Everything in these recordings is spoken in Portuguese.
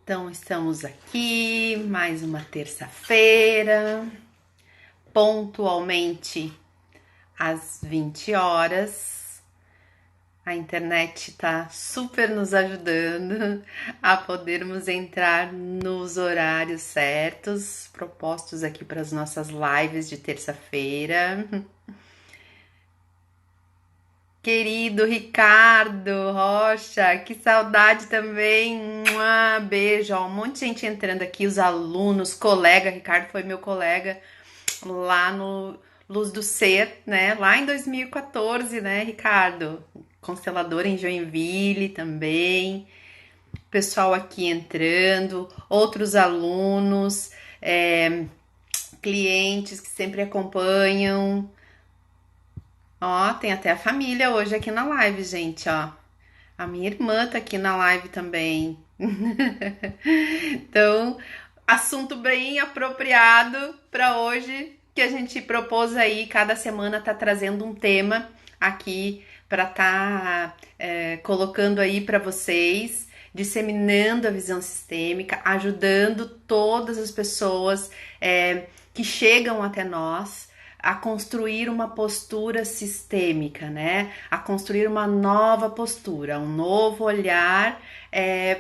Então, estamos aqui, mais uma terça-feira, pontualmente às 20 horas. A internet está super nos ajudando a podermos entrar nos horários certos, propostos aqui para as nossas lives de terça-feira. Querido Ricardo Rocha, que saudade também. Beijo, ó, um monte de gente entrando aqui, os alunos, colega. Ricardo foi meu colega lá no Luz do Ser, né? Lá em 2014, né, Ricardo? Constelador em Joinville também. Pessoal aqui entrando, outros alunos, clientes que sempre acompanham. Ó, tem até a família hoje aqui na live, gente, ó. A minha irmã tá aqui na live também. Então, assunto bem apropriado para hoje, que a gente propôs aí, cada semana tá trazendo um tema aqui para colocando aí para vocês, disseminando a visão sistêmica, ajudando todas as pessoas que chegam até nós a construir uma postura sistêmica, né? A construir uma nova postura, um novo olhar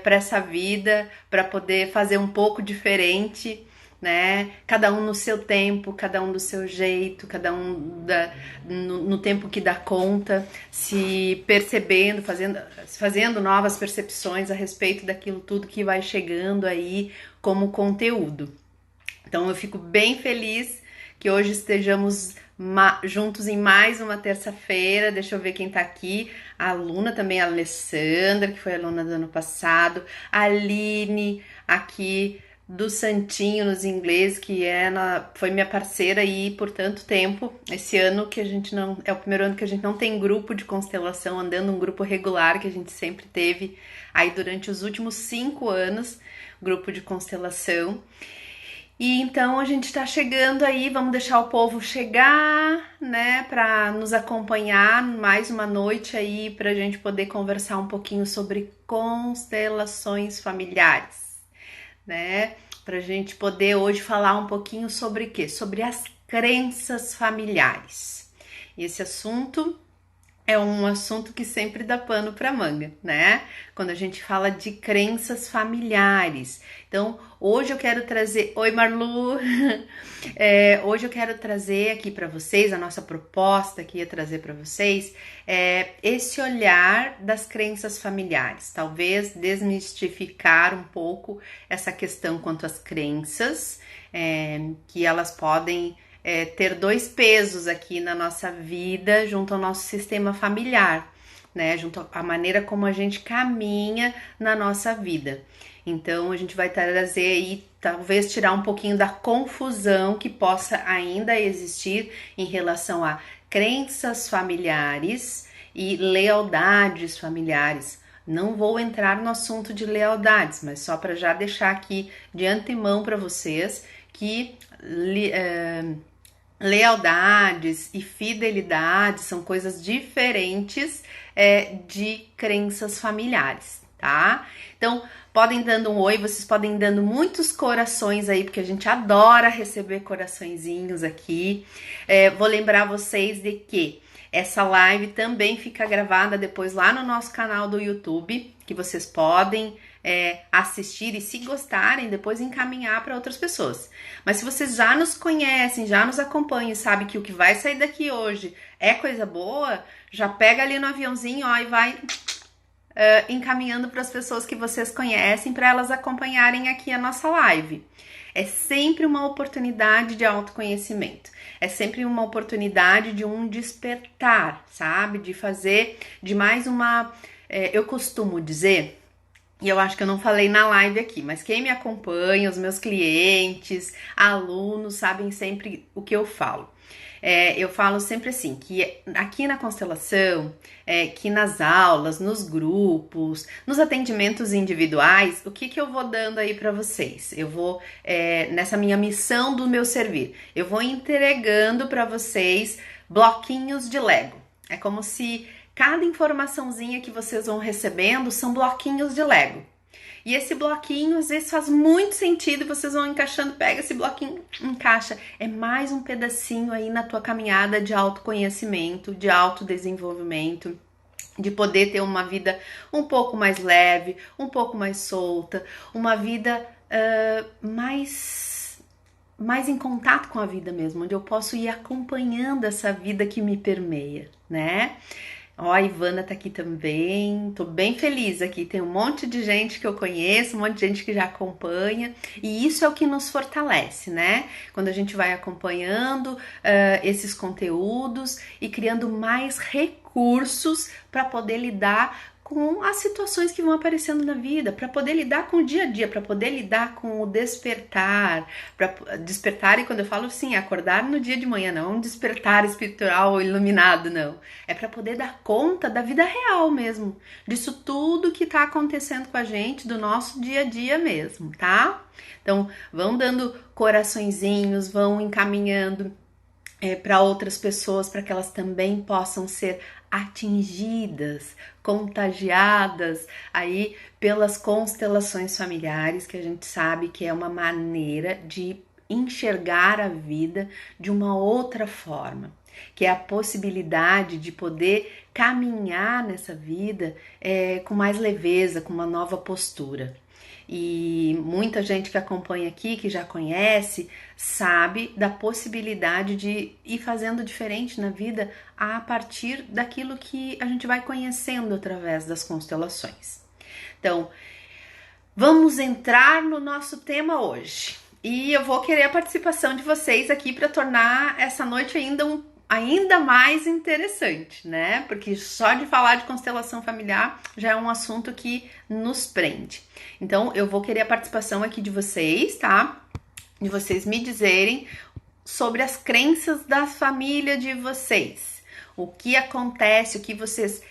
para essa vida, para poder fazer um pouco diferente, né? Cada um no seu tempo, cada um do seu jeito, cada um no tempo que dá conta, se percebendo, fazendo novas percepções a respeito daquilo tudo que vai chegando aí como conteúdo. Então eu fico bem feliz que hoje estejamos juntos em mais uma terça-feira. Deixa eu ver quem tá aqui. A aluna também, a Alessandra, que foi aluna do ano passado. A Aline, aqui do Santinho nos inglês, que foi minha parceira aí por tanto tempo. Esse ano que a gente não... É o primeiro ano que a gente não tem grupo de constelação, andando um grupo regular que a gente sempre teve aí durante os últimos 5 anos, grupo de constelação. E então a gente tá chegando aí, vamos deixar o povo chegar, né, para nos acompanhar mais uma noite aí, pra gente poder conversar um pouquinho sobre constelações familiares, né? Pra gente poder hoje falar um pouquinho sobre o quê? Sobre as crenças familiares. E esse assunto é um assunto que sempre dá pano para manga, né? Quando a gente fala de crenças familiares. Então, hoje eu quero trazer... Oi, Marlu! Hoje eu quero trazer aqui para vocês, a nossa proposta que ia trazer para vocês, esse olhar das crenças familiares. Talvez desmistificar um pouco essa questão quanto às crenças, que elas podem... ter 2 pesos aqui na nossa vida junto ao nosso sistema familiar, né? Junto à maneira como a gente caminha na nossa vida. Então, a gente vai trazer aí, talvez tirar um pouquinho da confusão que possa ainda existir em relação a crenças familiares e lealdades familiares. Não vou entrar no assunto de lealdades, mas só para já deixar aqui de antemão para vocês que lealdades e fidelidades são coisas diferentes de crenças familiares, tá? Então, podem dando um oi, vocês podem dando muitos corações aí, porque a gente adora receber coraçõezinhos aqui. Vou lembrar vocês de que essa live também fica gravada depois lá no nosso canal do YouTube, que vocês podem assistir e, se gostarem, depois encaminhar para outras pessoas. Mas se vocês já nos conhecem, já nos acompanham e sabem que o que vai sair daqui hoje é coisa boa, já pega ali no aviãozinho, ó, e vai encaminhando para as pessoas que vocês conhecem, para elas acompanharem aqui a nossa live. É sempre uma oportunidade de autoconhecimento. É sempre uma oportunidade de um despertar, sabe? De fazer de mais uma... eu costumo dizer... E eu acho que eu não falei na live aqui, mas quem me acompanha, os meus clientes, alunos, sabem sempre o que eu falo. Eu falo sempre assim, que aqui na constelação, que nas aulas, nos grupos, nos atendimentos individuais, o que eu vou dando aí para vocês? Eu vou, nessa minha missão do meu servir, eu vou entregando para vocês bloquinhos de Lego. É como se... cada informaçãozinha que vocês vão recebendo são bloquinhos de Lego. E esse bloquinho às vezes faz muito sentido e vocês vão encaixando, pega esse bloquinho, encaixa. É mais um pedacinho aí na tua caminhada de autoconhecimento, de autodesenvolvimento, de poder ter uma vida um pouco mais leve, um pouco mais solta, uma vida mais em contato com a vida mesmo, onde eu posso ir acompanhando essa vida que me permeia, né? Ó, a Ivana tá aqui também, tô bem feliz aqui, tem um monte de gente que eu conheço, um monte de gente que já acompanha, e isso é o que nos fortalece, né? Quando a gente vai acompanhando esses conteúdos e criando mais recursos para poder lidar com as situações que vão aparecendo na vida, para poder lidar com o dia a dia, para poder lidar com o despertar, para despertar, e quando eu falo sim, acordar no dia de manhã, não um despertar espiritual ou iluminado, não. É para poder dar conta da vida real mesmo, disso tudo que tá acontecendo com a gente, do nosso dia a dia mesmo, tá? Então, vão dando coraçõezinhos, vão encaminhando para outras pessoas, para que elas também possam ser atingidas, contagiadas aí pelas constelações familiares, que a gente sabe que é uma maneira de enxergar a vida de uma outra forma, que é a possibilidade de poder caminhar nessa vida com mais leveza, com uma nova postura. E muita gente que acompanha aqui, que já conhece, sabe da possibilidade de ir fazendo diferente na vida a partir daquilo que a gente vai conhecendo através das constelações. Então, vamos entrar no nosso tema hoje. E eu vou querer a participação de vocês aqui para tornar essa noite ainda mais interessante, né? Porque só de falar de constelação familiar já é um assunto que nos prende. Então, eu vou querer a participação aqui de vocês, tá? De vocês me dizerem sobre as crenças da família de vocês. O que acontece, o que vocês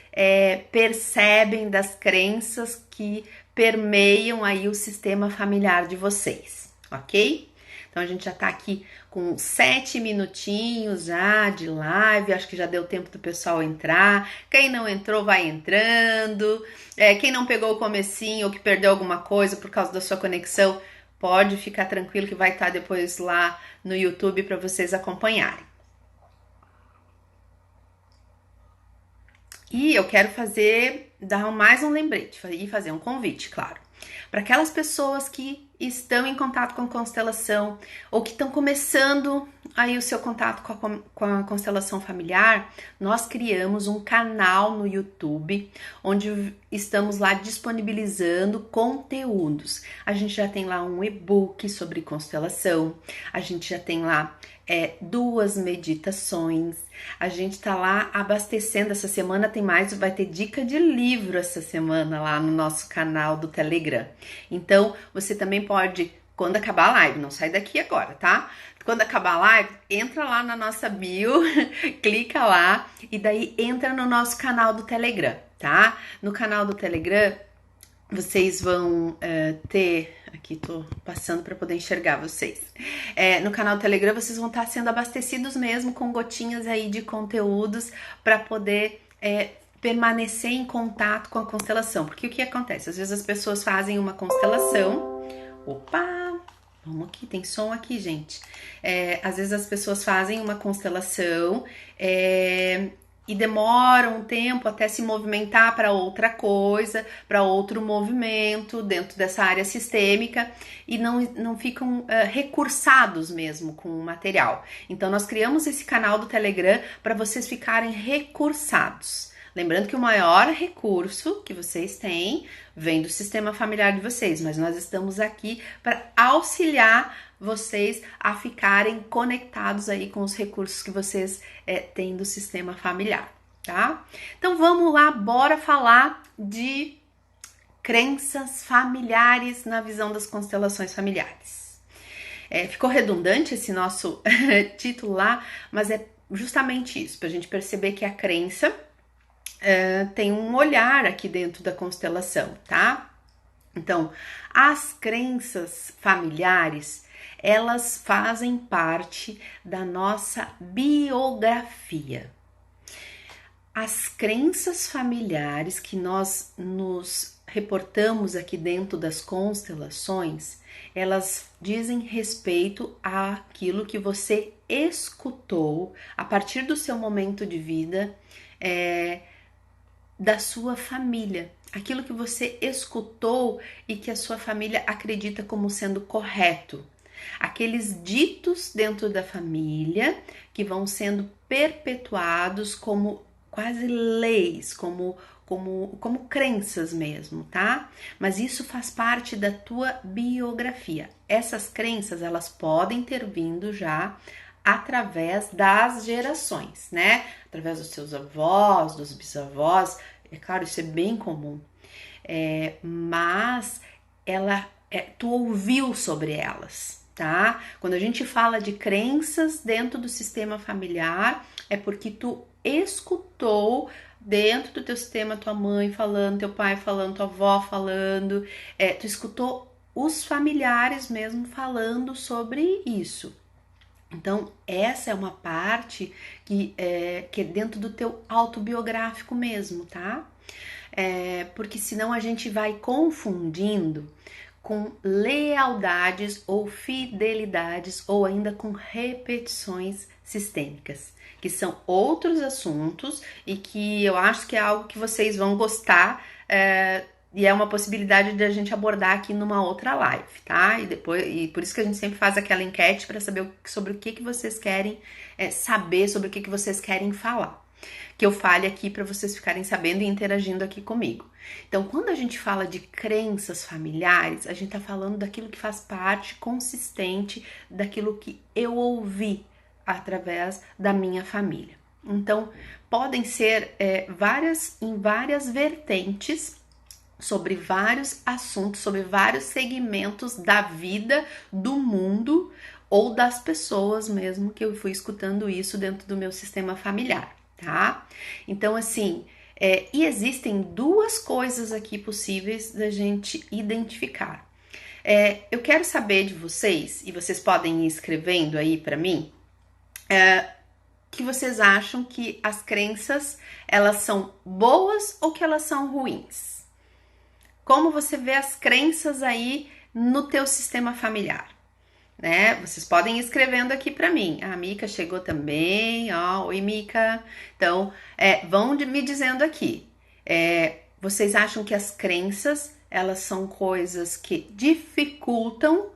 percebem das crenças que permeiam aí o sistema familiar de vocês, ok? Então, a gente já tá aqui com 7 minutinhos já de live, acho que já deu tempo do pessoal entrar. Quem não entrou, vai entrando. Quem não pegou o comecinho ou que perdeu alguma coisa por causa da sua conexão, pode ficar tranquilo que vai estar depois lá no YouTube para vocês acompanharem. E eu quero dar mais um lembrete e fazer um convite, claro, para aquelas pessoas que estão em contato com a constelação ou que estão começando aí o seu contato com a constelação familiar. Nós criamos um canal no YouTube onde estamos lá disponibilizando conteúdos. A gente já tem lá um e-book sobre constelação, a gente já tem lá 2 meditações, a gente tá lá abastecendo. Essa semana vai ter dica de livro essa semana lá no nosso canal do Telegram. Então, você também pode, quando acabar a live, não sai daqui agora, tá? Quando acabar a live, entra lá na nossa bio, clica lá e daí entra no nosso canal do Telegram, tá? No canal do Telegram, vocês vão ter... Aqui tô passando para poder enxergar vocês. No canal do Telegram, vocês vão estar sendo abastecidos mesmo com gotinhas aí de conteúdos para poder permanecer em contato com a constelação. Porque o que acontece? Às vezes as pessoas fazem uma constelação. Opa! Vamos aqui, tem som aqui, gente. Às vezes as pessoas fazem uma constelação e demora um tempo até se movimentar para outra coisa, para outro movimento dentro dessa área sistêmica e não ficam recursados mesmo com o material. Então, nós criamos esse canal do Telegram para vocês ficarem recursados. Lembrando que o maior recurso que vocês têm vem do sistema familiar de vocês, mas nós estamos aqui para auxiliar vocês a ficarem conectados aí com os recursos que vocês têm do sistema familiar, tá? Então vamos lá, bora falar de crenças familiares na visão das constelações familiares. Ficou redundante esse nosso título lá, mas é justamente isso, para a gente perceber que a crença tem um olhar aqui dentro da constelação, tá? Então, as crenças familiares, elas fazem parte da nossa biografia. As crenças familiares que nós nos reportamos aqui dentro das constelações, elas dizem respeito àquilo que você escutou a partir do seu momento de vida, da sua família. Aquilo que você escutou e que a sua família acredita como sendo correto. Aqueles ditos dentro da família que vão sendo perpetuados como quase leis, como crenças mesmo, tá? Mas isso faz parte da tua biografia. Essas crenças, elas podem ter vindo já através das gerações, né? Através dos seus avós, dos bisavós. É claro, isso é bem comum. Mas tu ouviu sobre elas, tá? Quando a gente fala de crenças dentro do sistema familiar, é porque tu escutou dentro do teu sistema, tua mãe falando, teu pai falando, tua avó falando, tu escutou os familiares mesmo falando sobre isso. Então, essa é uma parte que é dentro do teu autobiográfico mesmo, tá? Porque senão a gente vai confundindo com lealdades ou fidelidades ou ainda com repetições sistêmicas, que são outros assuntos e que eu acho que é algo que vocês vão gostar, e é uma possibilidade de a gente abordar aqui numa outra live, tá? E por isso que a gente sempre faz aquela enquete para saber sobre o que vocês querem saber, sobre o que vocês querem falar. Que eu fale aqui para vocês ficarem sabendo e interagindo aqui comigo. Então, quando a gente fala de crenças familiares, a gente tá falando daquilo que faz parte consistente daquilo que eu ouvi através da minha família. Então, podem ser em várias vertentes, sobre vários assuntos, sobre vários segmentos da vida, do mundo ou das pessoas mesmo, que eu fui escutando isso dentro do meu sistema familiar, tá? Então, assim, e existem duas coisas aqui possíveis da gente identificar. Eu quero saber de vocês, e vocês podem ir escrevendo aí para mim, que vocês acham que as crenças, elas são boas ou que elas são ruins? Como você vê as crenças aí no teu sistema familiar, né? Vocês podem ir escrevendo aqui para mim. A Mica chegou também, oi Mica. Então, vão me dizendo aqui. Vocês acham que as crenças, elas são coisas que dificultam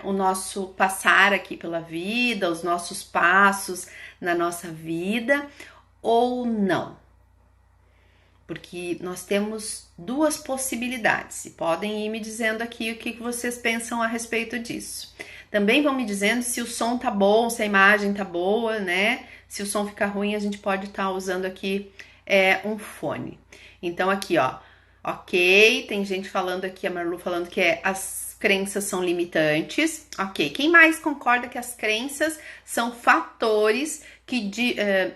o nosso passar aqui pela vida, os nossos passos na nossa vida, ou não? Porque nós temos duas possibilidades e podem ir me dizendo aqui o que vocês pensam a respeito disso. Também vão me dizendo se o som tá bom, se a imagem tá boa, né? Se o som ficar ruim, a gente pode estar usando aqui um fone. Então aqui, ó, ok, tem gente falando aqui, a Marlu falando que as crenças são limitantes. Ok, quem mais concorda que as crenças são fatores que,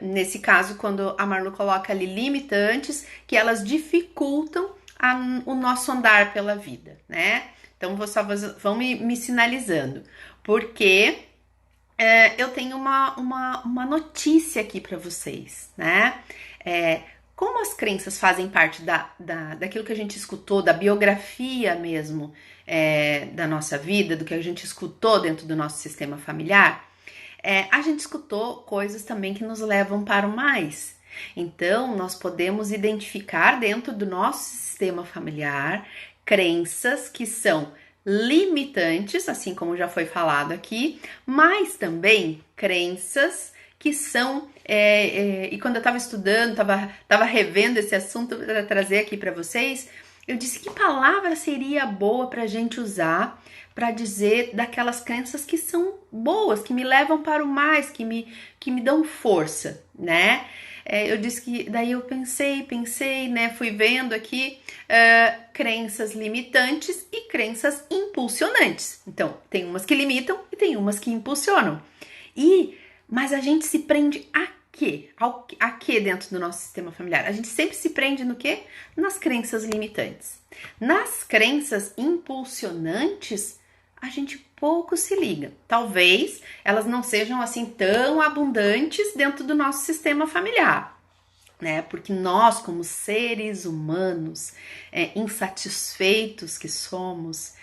nesse caso, quando a Marlu coloca ali limitantes, que elas dificultam o nosso andar pela vida, né? Então, vão me sinalizando, porque eu tenho uma notícia aqui para vocês, né? Como as crenças fazem parte daquilo que a gente escutou, da biografia mesmo da nossa vida, do que a gente escutou dentro do nosso sistema familiar, a gente escutou coisas também que nos levam para o mais. Então, nós podemos identificar dentro do nosso sistema familiar crenças que são limitantes, assim como já foi falado aqui, mas também crenças que são, e quando eu estava estudando, estava revendo esse assunto para trazer aqui para vocês, eu disse que palavra seria boa para a gente usar para dizer daquelas crenças que são boas, que me levam para o mais, que me dão força, né? Eu disse que, daí eu pensei, né? Fui vendo aqui crenças limitantes e crenças impulsionantes. Então, tem umas que limitam e tem umas que impulsionam. Mas a gente se prende a quê? A quê dentro do nosso sistema familiar? A gente sempre se prende no quê? Nas crenças limitantes. Nas crenças impulsionantes, a gente pouco se liga. Talvez elas não sejam assim tão abundantes dentro do nosso sistema familiar. né? Porque nós, como seres humanos, insatisfeitos que somos,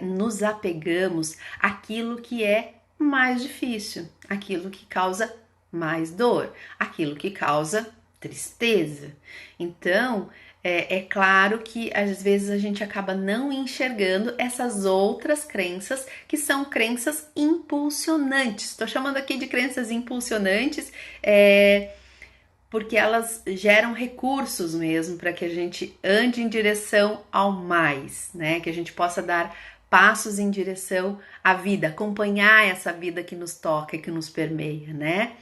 nos apegamos àquilo que é mais difícil, aquilo que causa mais dor, aquilo que causa tristeza. Então, é claro que às vezes a gente acaba não enxergando essas outras crenças que são crenças impulsionantes. Estou chamando aqui de crenças impulsionantes, porque elas geram recursos mesmo para que a gente ande em direção ao mais, né? Que a gente possa dar passos em direção à vida, acompanhar essa vida que nos toca e que nos permeia, né?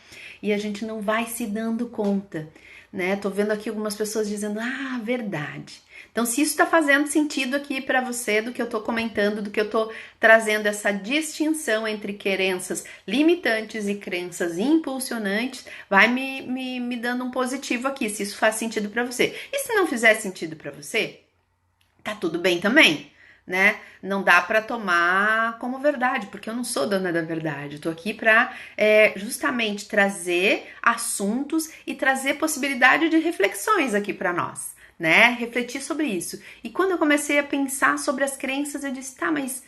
E a gente não vai se dando conta, né? Tô vendo aqui algumas pessoas dizendo, verdade. Então, se isso está fazendo sentido aqui para você, do que eu tô comentando, do que eu tô trazendo essa distinção entre crenças limitantes e crenças impulsionantes, vai me dando um positivo aqui, se isso faz sentido para você. E se não fizer sentido para você, tá tudo bem também, né? Não dá para tomar como verdade, porque eu não sou dona da verdade. Eu tô aqui para justamente trazer assuntos e trazer possibilidade de reflexões aqui para nós, né? Refletir sobre isso. E quando eu comecei a pensar sobre as crenças, eu disse, tá, mas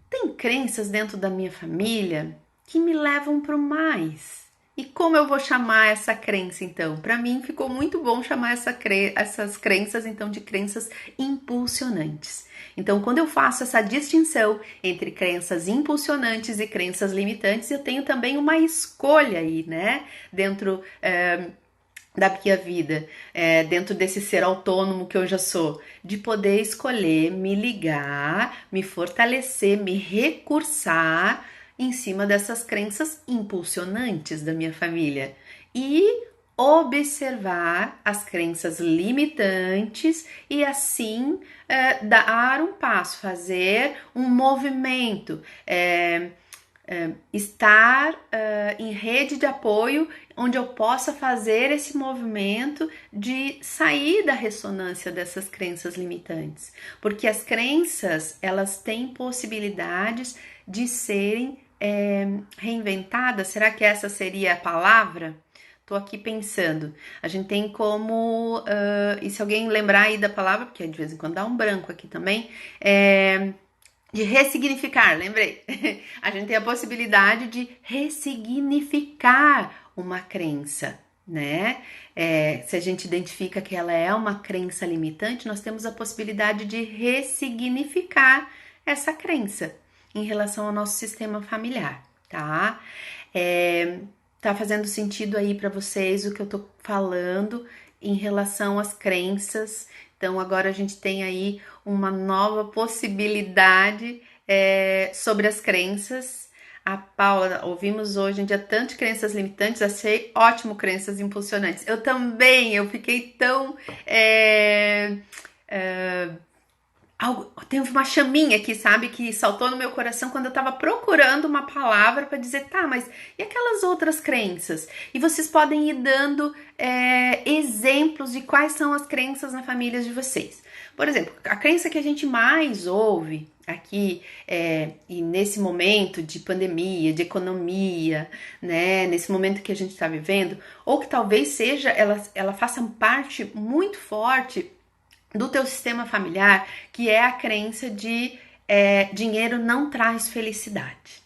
tem crenças dentro da minha família que me levam para o mais. E como eu vou chamar essa crença, então? Para mim ficou muito bom chamar essas crenças, então, de crenças impulsionantes. Então, quando eu faço essa distinção entre crenças impulsionantes e crenças limitantes, eu tenho também uma escolha aí, né? Dentro da minha vida, dentro desse ser autônomo que eu já sou, de poder escolher me ligar, me fortalecer, me recursar em cima dessas crenças impulsionantes da minha família e observar as crenças limitantes e assim dar um passo, fazer um movimento, estar em rede de apoio onde eu possa fazer esse movimento de sair da ressonância dessas crenças limitantes, porque as crenças elas têm possibilidades de serem reinventadas. Será que essa seria a palavra? Tô aqui pensando. A gente tem como, e se alguém lembrar aí da palavra, porque de vez em quando dá um branco aqui também, de ressignificar, lembrei. A gente tem a possibilidade de ressignificar uma crença, né? Se a gente identifica que ela é uma crença limitante, nós temos a possibilidade de ressignificar essa crença em relação ao nosso sistema familiar, tá? Tá fazendo sentido aí para vocês o que eu tô falando em relação às crenças? Então agora a gente tem aí uma nova possibilidade sobre as crenças. A Paula, ouvimos hoje em dia tanto de crenças limitantes, achei ótimo crenças impulsionantes. Eu também, eu fiquei tão... tem uma chaminha aqui, sabe, que saltou no meu coração quando eu tava procurando uma palavra para dizer, tá, mas e aquelas outras crenças? E vocês podem ir dando exemplos de quais são as crenças na família de vocês. Por exemplo, a crença que a gente mais ouve aqui e nesse momento de pandemia, de economia, né, nesse momento que a gente está vivendo, ou que talvez seja, ela faça parte muito forte do teu sistema familiar, que é a crença de dinheiro não traz felicidade.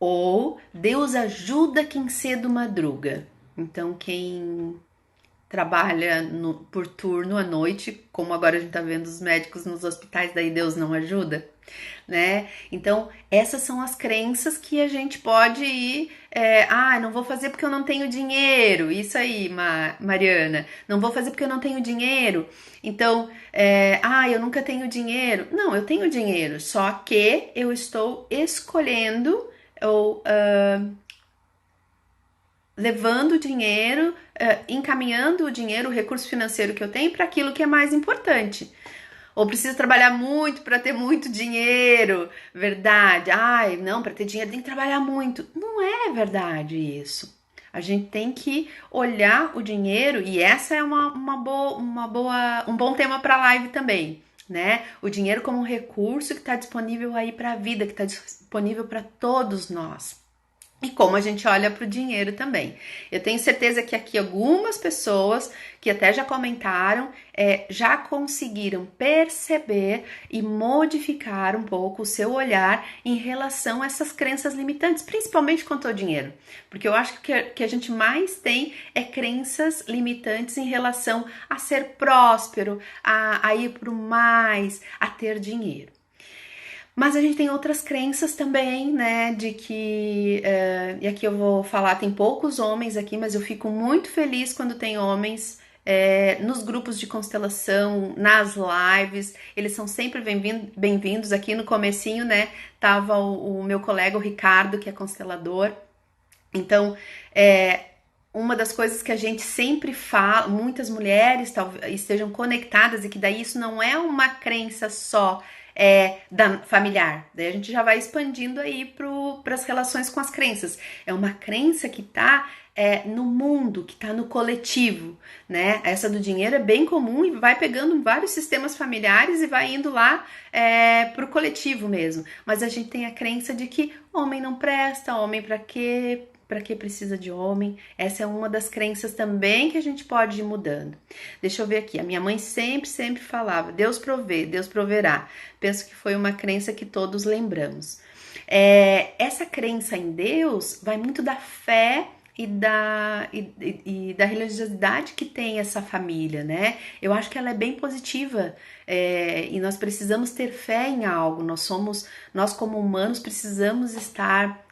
Ou Deus ajuda quem cedo madruga. Então, quem trabalha por turno à noite, como agora a gente tá vendo os médicos nos hospitais, daí Deus não ajuda, né? Então, essas são as crenças que a gente pode ir, não vou fazer porque eu não tenho dinheiro, isso aí, Mariana, não vou fazer porque eu não tenho dinheiro, então, eu nunca tenho dinheiro. Não, eu tenho dinheiro, só que eu estou escolhendo ou levando o dinheiro, encaminhando o dinheiro, o recurso financeiro que eu tenho para aquilo que é mais importante. Ou preciso trabalhar muito para ter muito dinheiro, verdade. Não, para ter dinheiro tem que trabalhar muito. Não é verdade isso. A gente tem que olhar o dinheiro, e essa é um bom tema para a live também, né? O dinheiro como um recurso que está disponível aí para a vida, que está disponível para todos nós. e como a gente olha para o dinheiro também. Eu tenho certeza que aqui algumas pessoas que até já comentaram, já conseguiram perceber e modificar um pouco o seu olhar em relação a essas crenças limitantes, principalmente quanto ao dinheiro. Porque eu acho que a gente mais tem crenças limitantes em relação a ser próspero, a ir para o mais, a ter dinheiro. Mas a gente tem outras crenças também, né, de que, e aqui eu vou falar, tem poucos homens aqui, mas eu fico muito feliz quando tem homens nos grupos de constelação, nas lives, eles são sempre bem-vindos. Aqui no comecinho, né, tava o meu colega, o Ricardo, que é constelador. Então, uma das coisas que a gente sempre fala, muitas mulheres talvez estejam conectadas, e que daí isso não é uma crença só da familiar, daí a gente já vai expandindo aí para as relações com as crenças. É uma crença que tá no mundo, que tá no coletivo, né? Essa do dinheiro é bem comum e vai pegando vários sistemas familiares e vai indo lá pro coletivo mesmo. Mas a gente tem a crença de que homem não presta, homem pra quê? Para que precisa de homem? Essa é uma das crenças também que a gente pode ir mudando. Deixa eu ver aqui. A minha mãe sempre falava: Deus provê, Deus proverá. Penso que foi uma crença que todos lembramos. Essa crença em Deus vai muito da fé e da religiosidade que tem essa família, né? Eu acho que ela é bem positiva, e nós precisamos ter fé em algo. Nós como humanos precisamos estar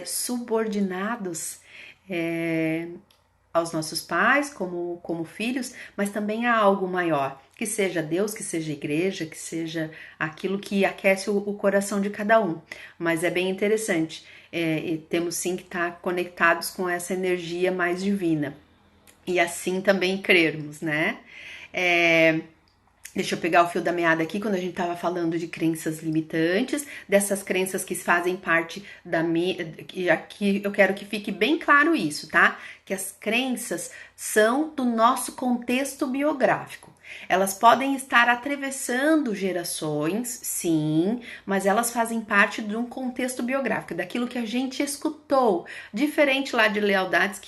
subordinados aos nossos pais como filhos, mas também a algo maior, que seja Deus, que seja igreja, que seja aquilo que aquece o coração de cada um. Mas é bem interessante, e temos sim que estar conectados com essa energia mais divina, e assim também crermos, né? Deixa eu pegar o fio da meada aqui, quando a gente estava falando de crenças limitantes, dessas crenças que fazem parte da minha. Aqui eu quero que fique bem claro isso, tá? Que as crenças são do nosso contexto biográfico. Elas podem estar atravessando gerações, sim, mas elas fazem parte de um contexto biográfico, daquilo que a gente escutou, diferente lá de lealdades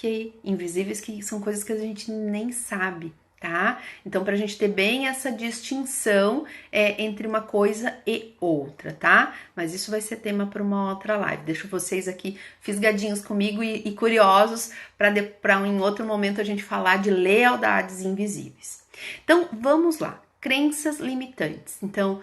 invisíveis, que são coisas que a gente nem sabe. Tá? Então, para a gente ter bem essa distinção entre uma coisa e outra, tá? Mas isso vai ser tema para uma outra live. Deixo vocês aqui fisgadinhos comigo e curiosos para em outro momento a gente falar de lealdades invisíveis. Então, vamos lá. Crenças limitantes. Então,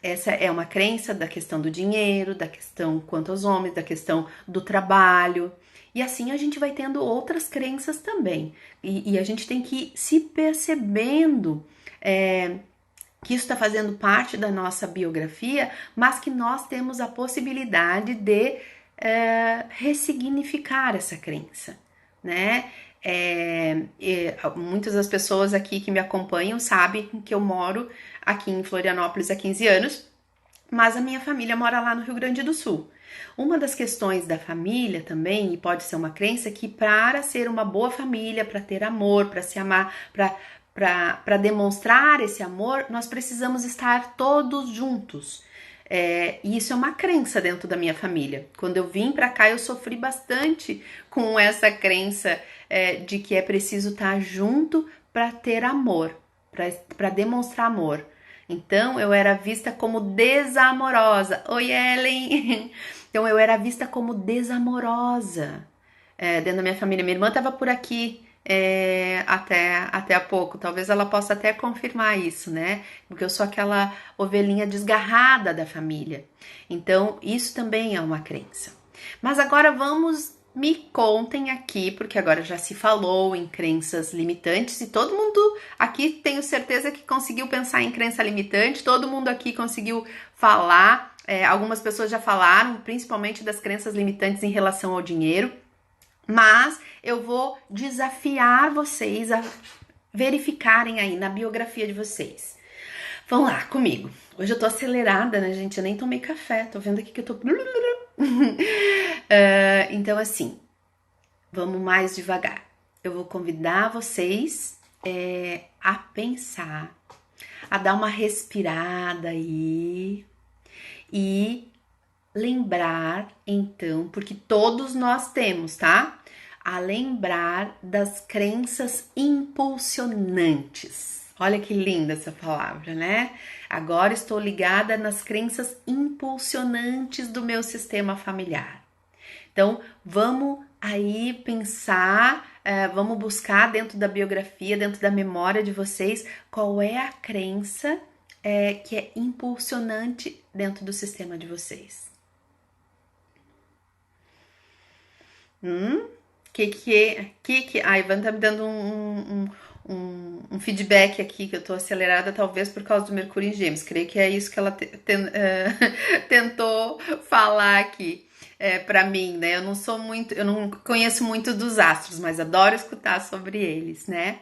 essa é uma crença da questão do dinheiro, da questão quanto aos homens, da questão do trabalho. E assim a gente vai tendo outras crenças também. E a gente tem que ir se percebendo que isso está fazendo parte da nossa biografia, mas que nós temos a possibilidade de ressignificar essa crença, né? Muitas das pessoas aqui que me acompanham sabem que eu moro aqui em Florianópolis há 15 anos, mas a minha família mora lá no Rio Grande do Sul. Uma das questões da família também, e pode ser uma crença, que para ser uma boa família, para ter amor, para se amar, para demonstrar esse amor, nós precisamos estar todos juntos. E isso é uma crença dentro da minha família. Quando eu vim para cá, eu sofri bastante com essa crença de que é preciso estar junto para ter amor, para demonstrar amor. Então, eu era vista como desamorosa. Oi, Ellen! Então, eu era vista como desamorosa dentro da minha família. Minha irmã estava por aqui até há pouco. Talvez ela possa até confirmar isso, né? Porque eu sou aquela ovelhinha desgarrada da família. Então, isso também é uma crença. Mas agora me contem aqui, porque agora já se falou em crenças limitantes e todo mundo aqui, tenho certeza que conseguiu pensar em crença limitante, todo mundo aqui conseguiu falar, algumas pessoas já falaram, principalmente das crenças limitantes em relação ao dinheiro, mas eu vou desafiar vocês a verificarem aí na biografia de vocês. Vão lá comigo. Hoje eu tô acelerada, né, gente? Eu nem tomei café, tô vendo aqui que eu tô... Então, assim, vamos mais devagar. Eu vou convidar vocês a pensar, a dar uma respirada aí e lembrar, então, porque todos nós temos, tá? A lembrar das crenças impulsionantes. Olha que linda essa palavra, né? Agora estou ligada nas crenças impulsionantes do meu sistema familiar. Então, vamos aí pensar, vamos buscar dentro da biografia, dentro da memória de vocês, qual é a crença que é impulsionante dentro do sistema de vocês. A Ivan tá me dando um feedback aqui, que eu tô acelerada, talvez por causa do Mercúrio em Gêmeos. Creio que é isso que ela tentou falar aqui para mim, né? Eu não conheço muito dos astros, mas adoro escutar sobre eles, né?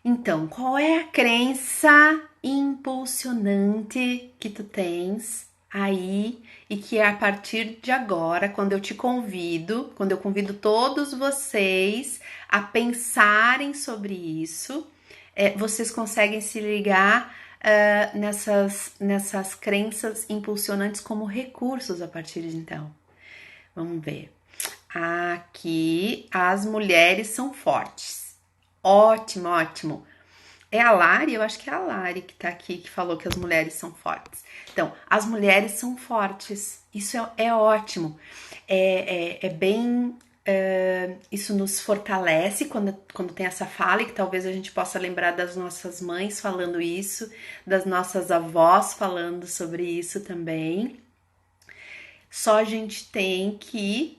Então, qual é a crença impulsionante que tu tens aí e que a partir de agora, quando eu convido todos vocês a pensarem sobre isso, vocês conseguem se ligar nessas crenças impulsionantes como recursos a partir de então. Vamos ver. Aqui, as mulheres são fortes. Ótimo, ótimo. É a Lari? Eu acho que é a Lari que tá aqui, que falou que as mulheres são fortes. Então, as mulheres são fortes. Isso é ótimo. É bem. Isso nos fortalece quando tem essa fala, e que talvez a gente possa lembrar das nossas mães falando isso, das nossas avós falando sobre isso também. Só a gente tem que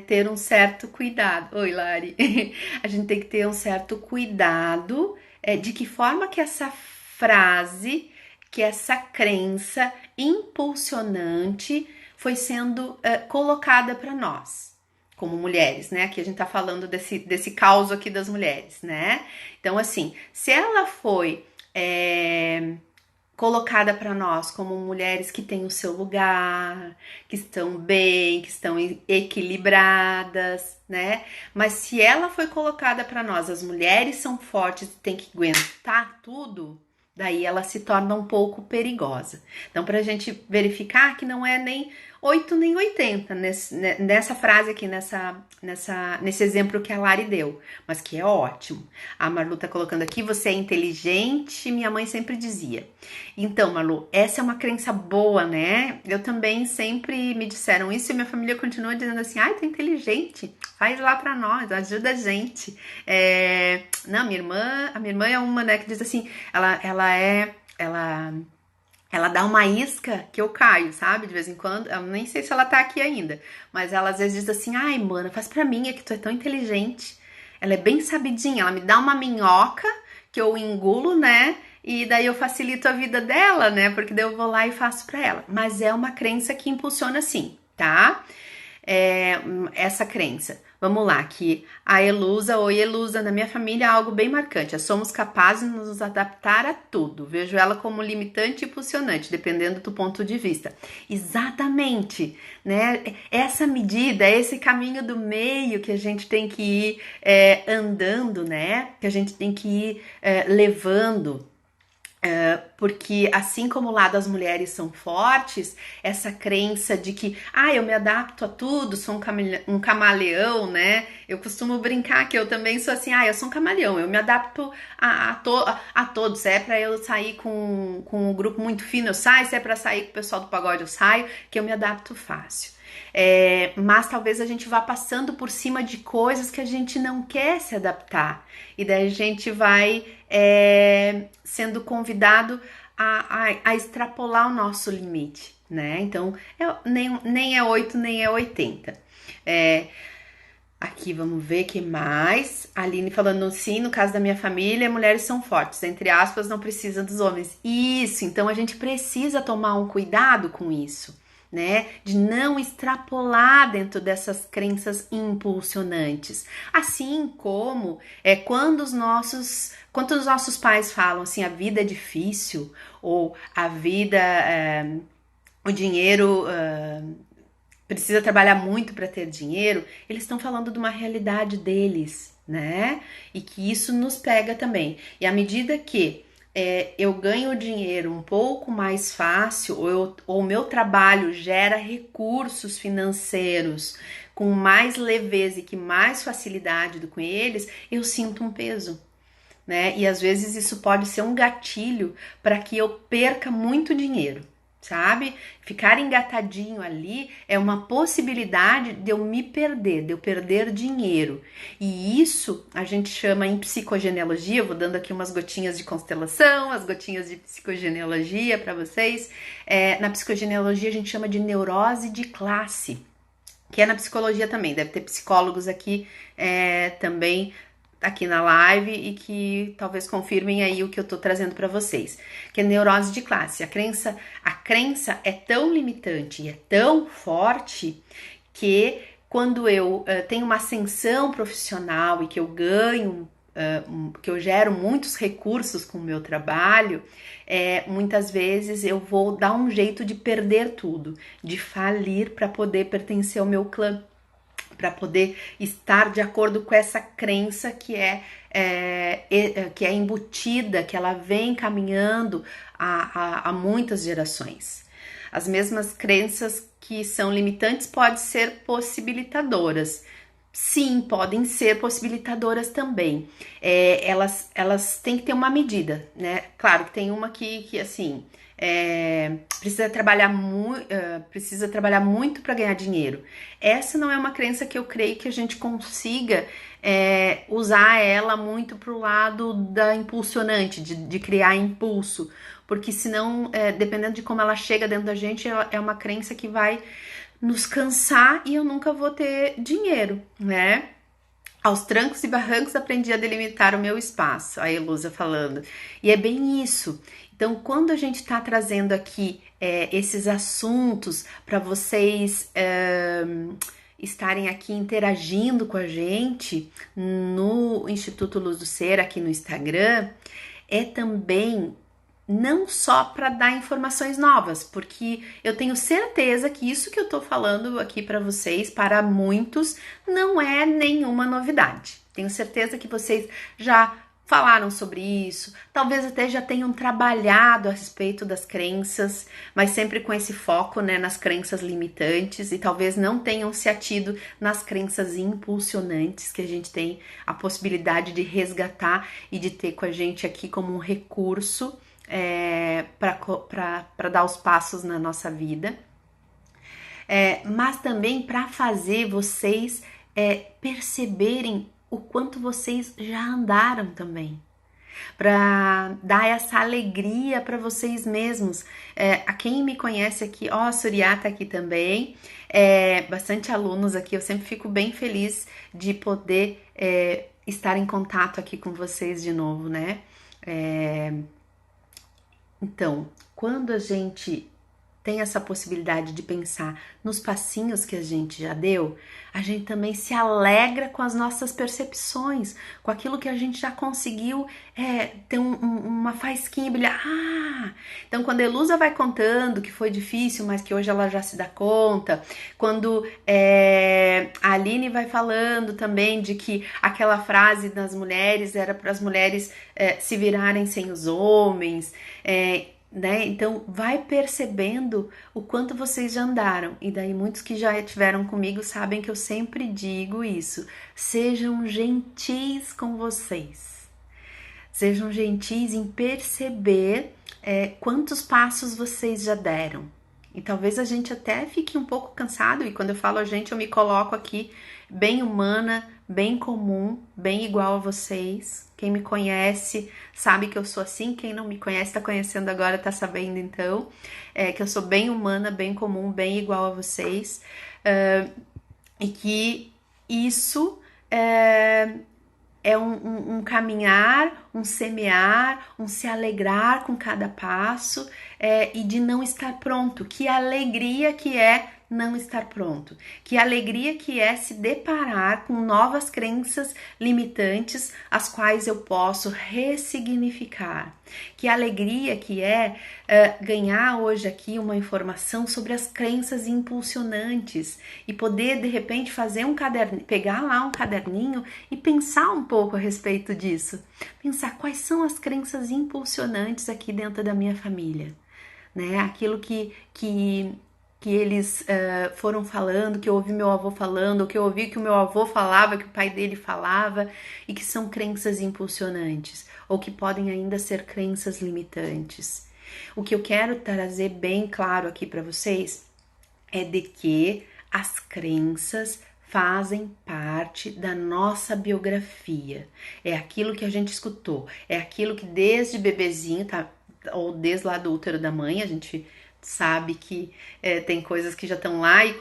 ter um certo cuidado. Oi, Lari. A gente tem que ter um certo cuidado de que forma que essa frase, que essa crença impulsionante foi sendo colocada para nós, como mulheres, né? Aqui a gente tá falando desse caos aqui das mulheres, né? Então, assim, se ela foi colocada para nós como mulheres que têm o seu lugar, que estão bem, que estão equilibradas, né? Mas se ela foi colocada para nós, as mulheres são fortes e tem que aguentar tudo, daí ela se torna um pouco perigosa. Então, para a gente verificar que não é nem 8 nem 80 nessa frase aqui, nesse exemplo que a Lari deu, mas que é ótimo. A Marlu tá colocando aqui, você é inteligente, minha mãe sempre dizia. Então, Marlu, essa é uma crença boa, né? Eu também sempre me disseram isso e minha família continua dizendo assim, ai, tu é inteligente, faz lá pra nós, ajuda a gente. Não, a minha irmã é uma, né, que diz assim, ela dá uma isca que eu caio, sabe? De vez em quando. Eu nem sei se ela tá aqui ainda. Mas ela às vezes diz assim, ai, mana, faz pra mim, é que tu é tão inteligente. Ela é bem sabidinha, ela me dá uma minhoca que eu engulo, né? E daí eu facilito a vida dela, né? Porque daí eu vou lá e faço pra ela. Mas é uma crença que impulsiona sim, tá? Essa crença. Vamos lá, que a Elusa, oi Elusa, na minha família é algo bem marcante. Somos capazes de nos adaptar a tudo. Vejo ela como limitante e impulsionante, dependendo do ponto de vista. Exatamente, né? Essa medida, esse caminho do meio que a gente tem que ir andando, né? Que a gente tem que ir levando. Porque assim como lá das mulheres são fortes, essa crença de que eu me adapto a tudo, sou um camaleão, né? Eu costumo brincar que eu também sou assim, eu sou um camaleão, eu me adapto a todos. Se é pra eu sair com um grupo muito fino, eu saio, se é pra sair com o pessoal do pagode, eu saio, que eu me adapto fácil. Mas talvez a gente vá passando por cima de coisas que a gente não quer se adaptar. E daí a gente vai sendo convidado a extrapolar o nosso limite, né? Então, nem é 8, nem é 80. Aqui, vamos ver o que mais. A Aline falando, sim, no caso da minha família, mulheres são fortes, entre aspas, não precisa dos homens. Isso, então a gente precisa tomar um cuidado com isso, né? De não extrapolar dentro dessas crenças impulsionantes. Assim como quando os nossos pais falam assim, a vida é difícil, ou a vida, o dinheiro, precisa trabalhar muito para ter dinheiro, eles estão falando de uma realidade deles, né? E que isso nos pega também. E à medida que eu ganho dinheiro um pouco mais fácil, ou o meu trabalho gera recursos financeiros com mais leveza e que mais facilidade do que eles, eu sinto um peso, né? E às vezes isso pode ser um gatilho para que eu perca muito dinheiro, sabe? Ficar engatadinho ali é uma possibilidade de eu me perder, de eu perder dinheiro. E isso a gente chama em psicogenealogia, eu vou dando aqui umas gotinhas de constelação, as gotinhas de psicogenealogia para vocês. Na psicogenealogia a gente chama de neurose de classe, que é na psicologia também, deve ter psicólogos aqui também aqui na live e que talvez confirmem aí o que eu tô trazendo para vocês, que é neurose de classe. A crença é tão limitante e é tão forte que quando eu tenho uma ascensão profissional e que eu ganho, que eu gero muitos recursos com o meu trabalho, muitas vezes eu vou dar um jeito de perder tudo, de falir para poder pertencer ao meu clã, para poder estar de acordo com essa crença que é embutida, que ela vem caminhando há muitas gerações. As mesmas crenças que são limitantes podem ser possibilitadoras. Sim, podem ser possibilitadoras também. Elas têm que ter uma medida, né? Claro que tem uma que assim, precisa trabalhar muito para ganhar dinheiro. Essa não é uma crença que eu creio que a gente consiga usar ela muito pro lado da impulsionante, de criar impulso, porque senão, dependendo de como ela chega dentro da gente, é uma crença que vai nos cansar e eu nunca vou ter dinheiro, né? Aos trancos e barrancos aprendi a delimitar o meu espaço, a Elusa falando. E é bem isso. Então, quando a gente está trazendo aqui esses assuntos para vocês estarem aqui interagindo com a gente no Instituto Luz do Ser, aqui no Instagram, é também não só para dar informações novas, porque eu tenho certeza que isso que eu tô falando aqui para vocês, para muitos, não é nenhuma novidade. Tenho certeza que vocês já falaram sobre isso, talvez até já tenham trabalhado a respeito das crenças, mas sempre com esse foco, né, nas crenças limitantes, e talvez não tenham se atido nas crenças impulsionantes que a gente tem a possibilidade de resgatar e de ter com a gente aqui como um recurso para dar os passos na nossa vida, mas também para fazer vocês perceberem o quanto vocês já andaram também, para dar essa alegria para vocês mesmos. A quem me conhece aqui, a Surya tá aqui também, bastante alunos aqui, eu sempre fico bem feliz de poder estar em contato aqui com vocês de novo, né? Então, quando a gente tem essa possibilidade de pensar nos passinhos que a gente já deu, a gente também se alegra com as nossas percepções, com aquilo que a gente já conseguiu ter uma faísquinha brilhar. Então quando a Elusa vai contando que foi difícil, mas que hoje ela já se dá conta, quando a Aline vai falando também de que aquela frase das mulheres era para as mulheres se virarem sem os homens, né? Então vai percebendo o quanto vocês já andaram, e daí muitos que já estiveram comigo sabem que eu sempre digo isso: sejam gentis com vocês, sejam gentis em perceber quantos passos vocês já deram. E talvez a gente até fique um pouco cansado, e quando eu falo a gente, eu me coloco aqui bem humana, bem comum, bem igual a vocês. Quem me conhece sabe que eu sou assim, quem não me conhece, tá conhecendo agora, tá sabendo então, que eu sou bem humana, bem comum, bem igual a vocês, e que isso é um caminhar, um semear, um se alegrar com cada passo, e de não estar pronto. Que alegria que é não estar pronto, que alegria que é se deparar com novas crenças limitantes, as quais eu posso ressignificar, que alegria que é ganhar hoje aqui uma informação sobre as crenças impulsionantes e poder de repente fazer um caderno, pegar lá um caderninho e pensar um pouco a respeito disso, pensar quais são as crenças impulsionantes aqui dentro da minha família, né? Aquilo que eles foram falando, que eu ouvi meu avô falando, que eu ouvi que o meu avô falava, que o pai dele falava, e que são crenças impulsionantes, ou que podem ainda ser crenças limitantes. O que eu quero trazer bem claro aqui para vocês é de que as crenças fazem parte da nossa biografia. É aquilo que a gente escutou, é aquilo que desde bebezinho, tá, ou desde lá do útero da mãe, a gente sabe que tem coisas que já estão lá, e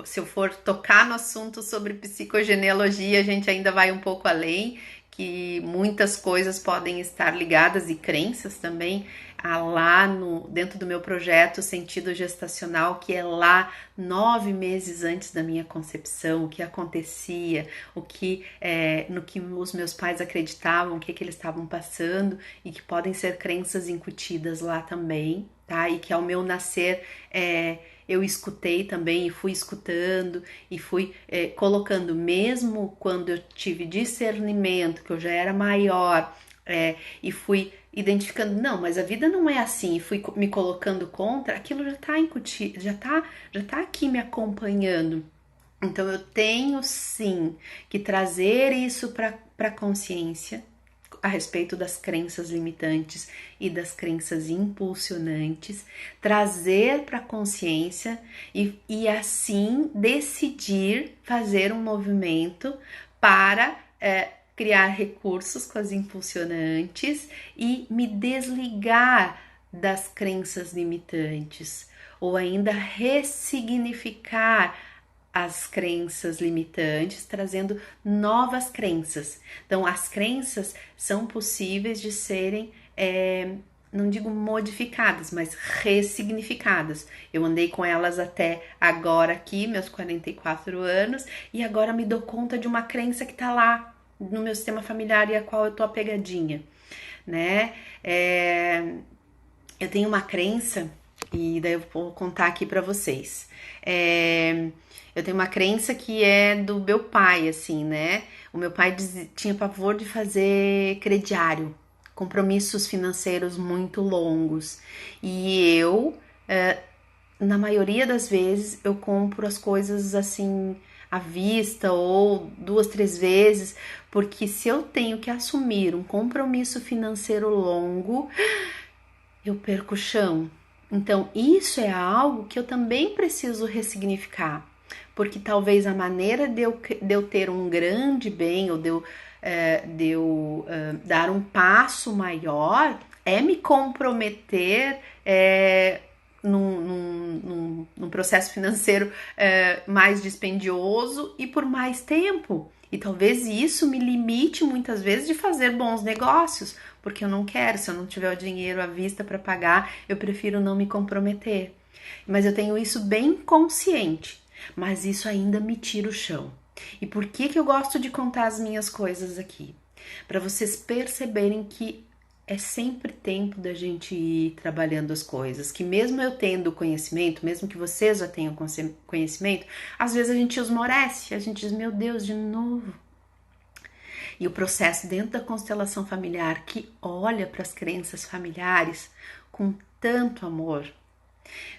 se eu for tocar no assunto sobre psicogenealogia, a gente ainda vai um pouco além, que muitas coisas podem estar ligadas, e crenças também, lá dentro do meu projeto Sentido Gestacional, que é lá 9 meses antes da minha concepção, o que acontecia, no que os meus pais acreditavam, o que eles estavam passando, e que podem ser crenças incutidas lá também, tá? E que ao meu nascer eu escutei também, e fui escutando, e fui colocando, mesmo quando eu tive discernimento, que eu já era maior, e fui identificando, não, mas a vida não é assim, e fui me colocando contra, aquilo já tá incutido, já tá aqui me acompanhando. Então eu tenho sim que trazer isso para a consciência a respeito das crenças limitantes e das crenças impulsionantes, trazer para a consciência e assim decidir fazer um movimento para criar recursos com as impulsionantes e me desligar das crenças limitantes, ou ainda ressignificar as crenças limitantes, trazendo novas crenças. Então, as crenças são possíveis de serem, não digo modificadas, mas ressignificadas. Eu andei com elas até agora aqui, meus 44 anos, e agora me dou conta de uma crença que tá lá no meu sistema familiar e a qual eu tô apegadinha, né? Eu tenho uma crença, e daí eu vou contar aqui pra vocês. Eu tenho uma crença que é do meu pai, assim, né? O meu pai tinha pavor de fazer crediário, compromissos financeiros muito longos. E eu, na maioria das vezes, eu compro as coisas assim à vista ou 2, 3 vezes, porque se eu tenho que assumir um compromisso financeiro longo, eu perco o chão. Então, isso é algo que eu também preciso ressignificar, porque talvez a maneira de eu ter um grande bem, ou de eu dar um passo maior, é me comprometer num processo financeiro mais dispendioso e por mais tempo. E talvez isso me limite muitas vezes de fazer bons negócios, porque eu não quero, se eu não tiver o dinheiro à vista para pagar, eu prefiro não me comprometer. Mas eu tenho isso bem consciente, mas isso ainda me tira o chão. E por que eu gosto de contar as minhas coisas aqui? Para vocês perceberem que é sempre tempo da gente ir trabalhando as coisas, que mesmo eu tendo conhecimento, mesmo que vocês já tenham conhecimento, às vezes a gente esmorece, a gente diz, meu Deus, de novo. E o processo dentro da constelação familiar, que olha para as crenças familiares com tanto amor,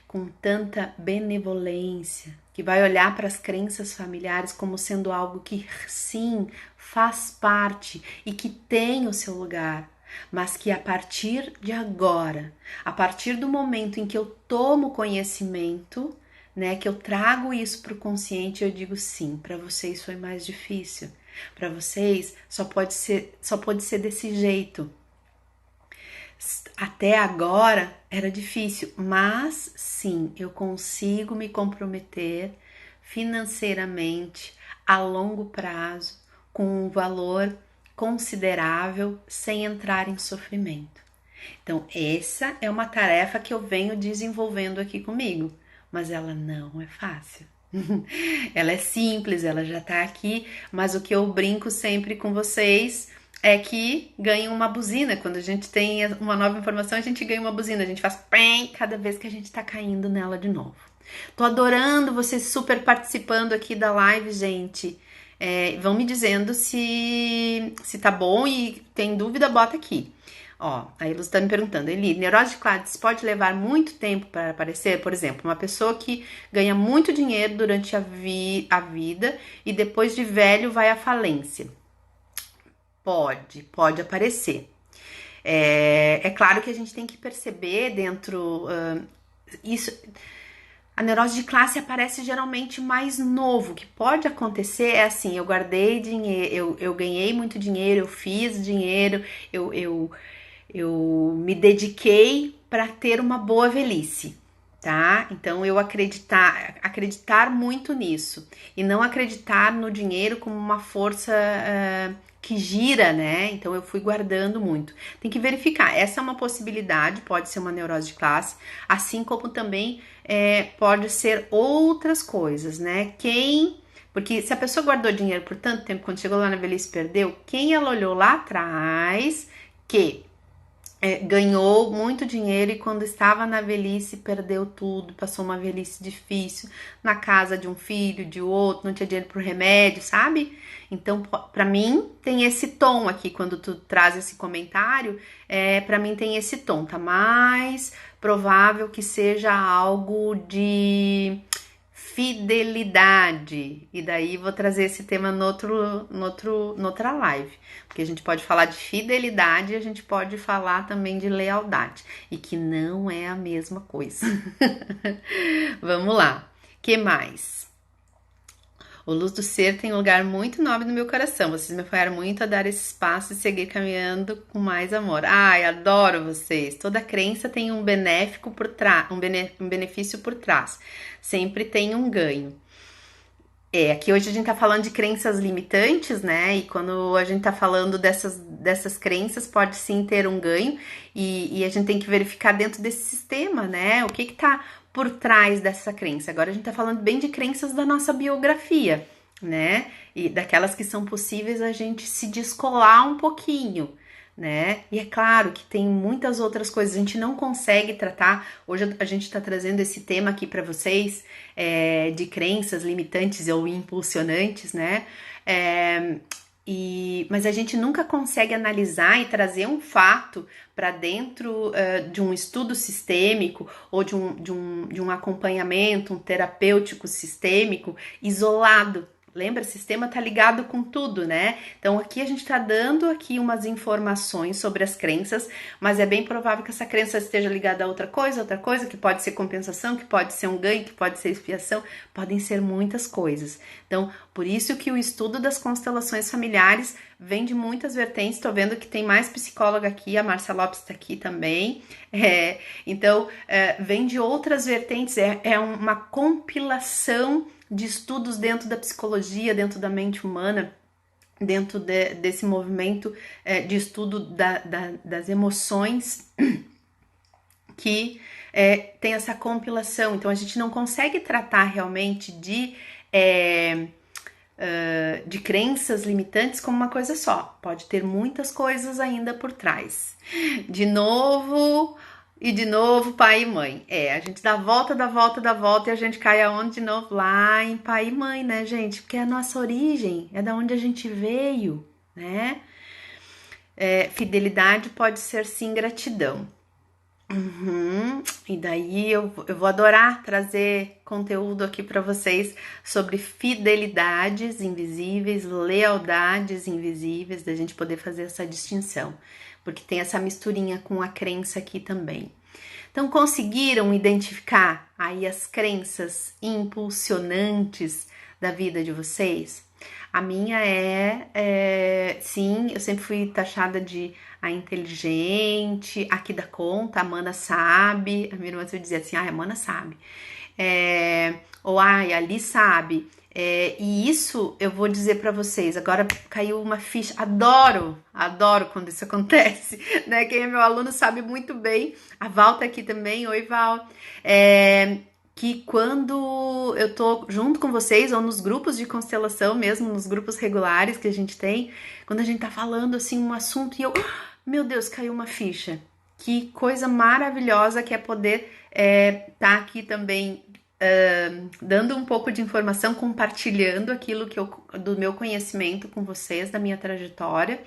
com tanta benevolência, que vai olhar para as crenças familiares como sendo algo que sim faz parte e que tem o seu lugar, mas que a partir de agora, a partir do momento em que eu tomo conhecimento, né, que eu trago isso para o consciente, eu digo sim, para vocês foi mais difícil, para vocês só pode ser desse jeito. Até agora era difícil, mas sim, eu consigo me comprometer financeiramente a longo prazo com um valor considerável sem entrar em sofrimento. Então, essa é uma tarefa que eu venho desenvolvendo aqui comigo. mas ela não é fácil. Ela é simples, ela já tá aqui, mas o que eu brinco sempre com vocês é que ganha uma buzina. Quando a gente tem uma nova informação, a gente ganha uma buzina, a gente faz pém cada vez que a gente tá caindo nela de novo. Tô adorando vocês super participando aqui da live, gente. Vão me dizendo se tá bom e tem dúvida, bota aqui. Ó, a Ilus tá me perguntando, Eli, neurose de Clades pode levar muito tempo para aparecer? Por exemplo, uma pessoa que ganha muito dinheiro durante a vida e depois de velho vai à falência. Pode aparecer. É claro que a gente tem que perceber dentro isso. A neurose de classe aparece geralmente mais novo. O que pode acontecer é assim: eu guardei dinheiro, eu ganhei muito dinheiro, eu fiz dinheiro, eu me dediquei para ter uma boa velhice, tá? Então eu acreditar muito nisso e não acreditar no dinheiro como uma força que gira, né? Então eu fui guardando muito. Tem que verificar. Essa é uma possibilidade, pode ser uma neurose de classe, assim como também pode ser outras coisas, né? Porque se a pessoa guardou dinheiro por tanto tempo, quando chegou lá na velhice perdeu, quem ela olhou lá atrás que ganhou muito dinheiro e quando estava na velhice perdeu tudo, passou uma velhice difícil na casa de um filho, de outro, não tinha dinheiro pro remédio, sabe? Então, para mim tem esse tom aqui quando tu traz esse comentário, para mim tem esse tom, tá mais provável que seja algo de fidelidade. E daí vou trazer esse tema noutra live. Porque a gente pode falar de fidelidade e a gente pode falar também de lealdade. E que não é a mesma coisa. Vamos lá. Que mais? O Luz do Ser tem um lugar muito nobre no meu coração. Vocês me apoiaram muito a dar esse espaço e seguir caminhando com mais amor. Ai, adoro vocês. Toda crença tem um benéfico por trás, um benefício por trás. Sempre tem um ganho. Aqui hoje a gente tá falando de crenças limitantes, né? E quando a gente tá falando dessas crenças, pode sim ter um ganho. E a gente tem que verificar dentro desse sistema, né? O que tá por trás dessa crença. Agora a gente tá falando bem de crenças da nossa biografia, né? E daquelas que são possíveis a gente se descolar um pouquinho, né? E é claro que tem muitas outras coisas, a gente não consegue tratar. Hoje a gente tá trazendo esse tema aqui para vocês, de crenças limitantes ou impulsionantes, né? Mas a gente nunca consegue analisar e trazer um fato para dentro de um estudo sistêmico ou de um acompanhamento, um terapêutico sistêmico isolado. Lembra? O sistema tá ligado com tudo, né? Então aqui a gente tá dando aqui umas informações sobre as crenças, mas é bem provável que essa crença esteja ligada a outra coisa, que pode ser compensação, que pode ser um ganho, que pode ser expiação, podem ser muitas coisas. Então, por isso que o estudo das constelações familiares vem de muitas vertentes. Tô vendo que tem mais psicóloga aqui, a Márcia Lopes tá aqui também. Então, vem de outras vertentes, é uma compilação de estudos dentro da psicologia, dentro da mente humana, dentro desse movimento de estudo das emoções que tem essa compilação. Então a gente não consegue tratar realmente de crenças limitantes como uma coisa só. Pode ter muitas coisas ainda por trás. De novo pai e mãe. A gente dá a volta e a gente cai aonde de novo? Lá em pai e mãe, né, gente? Porque é a nossa origem, é da onde a gente veio, né? Fidelidade pode ser sim gratidão. E daí eu vou adorar trazer conteúdo aqui para vocês sobre fidelidades invisíveis, lealdades invisíveis, da gente poder fazer essa distinção, porque tem essa misturinha com a crença aqui também. Então, conseguiram identificar aí as crenças impulsionantes da vida de vocês? A minha sim, eu sempre fui taxada de a inteligente, aqui da conta, a Mana sabe, a minha irmã sempre dizia assim, a Mana sabe, ou a Ali sabe, e isso eu vou dizer pra vocês, agora caiu uma ficha, adoro quando isso acontece, né, quem é meu aluno sabe muito bem, a Val tá aqui também, oi Val, que quando eu tô junto com vocês ou nos grupos de constelação mesmo, nos grupos regulares que a gente tem, quando a gente tá falando assim um assunto e eu, meu Deus, caiu uma ficha. Que coisa maravilhosa que é poder tá aqui também dando um pouco de informação, compartilhando aquilo que do meu conhecimento com vocês, da minha trajetória,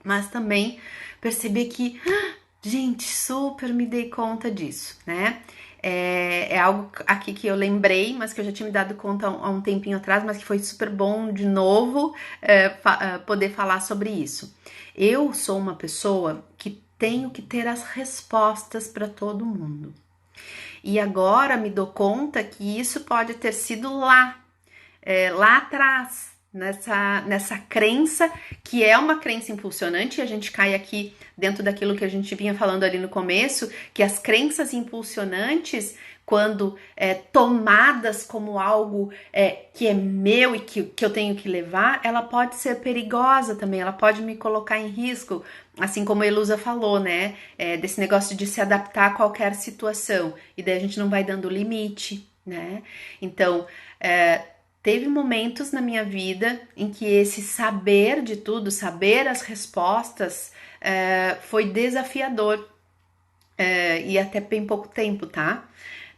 mas também perceber que, gente, super me dei conta disso, né? É algo aqui que eu lembrei, mas que eu já tinha me dado conta há um tempinho atrás, mas que foi super bom de novo poder falar sobre isso. Eu sou uma pessoa que tenho que ter as respostas para todo mundo. E agora me dou conta que isso pode ter sido lá atrás, nessa crença, que é uma crença impulsionante, e a gente cai aqui dentro daquilo que a gente vinha falando ali no começo, que as crenças impulsionantes, quando tomadas como algo que é meu e que eu tenho que levar, ela pode ser perigosa também, ela pode me colocar em risco, assim como a Elusa falou, né, desse negócio de se adaptar a qualquer situação, e daí a gente não vai dando limite, né, então teve momentos na minha vida em que esse saber de tudo, saber as respostas, foi desafiador, e até bem pouco tempo, tá?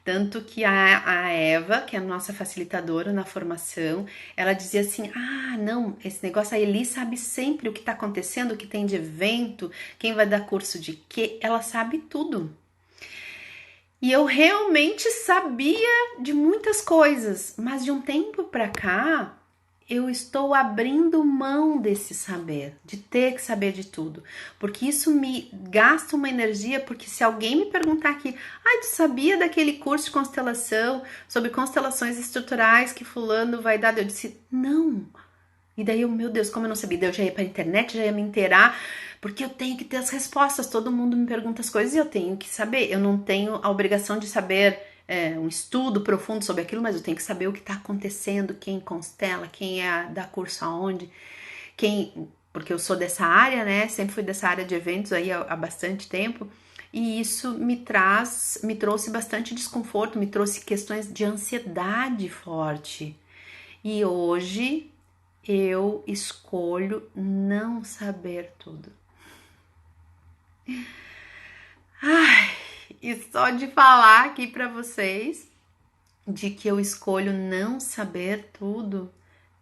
Tanto que a Eva, que é a nossa facilitadora na formação, ela dizia assim: ah, não, esse negócio, a Eli sabe sempre o que tá acontecendo, o que tem de evento, quem vai dar curso de quê, ela sabe tudo. E eu realmente sabia de muitas coisas, mas de um tempo pra cá, eu estou abrindo mão desse saber, de ter que saber de tudo, porque isso me gasta uma energia, porque se alguém me perguntar aqui, tu sabia daquele curso de constelação, sobre constelações estruturais que fulano vai dar? Eu disse, não. E daí eu, meu Deus, como eu não sabia, daí eu já ia pra internet, já ia me inteirar, porque eu tenho que ter as respostas, todo mundo me pergunta as coisas e eu tenho que saber, eu não tenho a obrigação de saber um estudo profundo sobre aquilo, mas eu tenho que saber o que está acontecendo, quem constela, quem dá curso aonde, porque eu sou dessa área, né, sempre fui dessa área de eventos aí há bastante tempo, e isso me trouxe bastante desconforto, me trouxe questões de ansiedade forte, e hoje eu escolho não saber tudo. Ai, e só de falar aqui para vocês de que eu escolho não saber tudo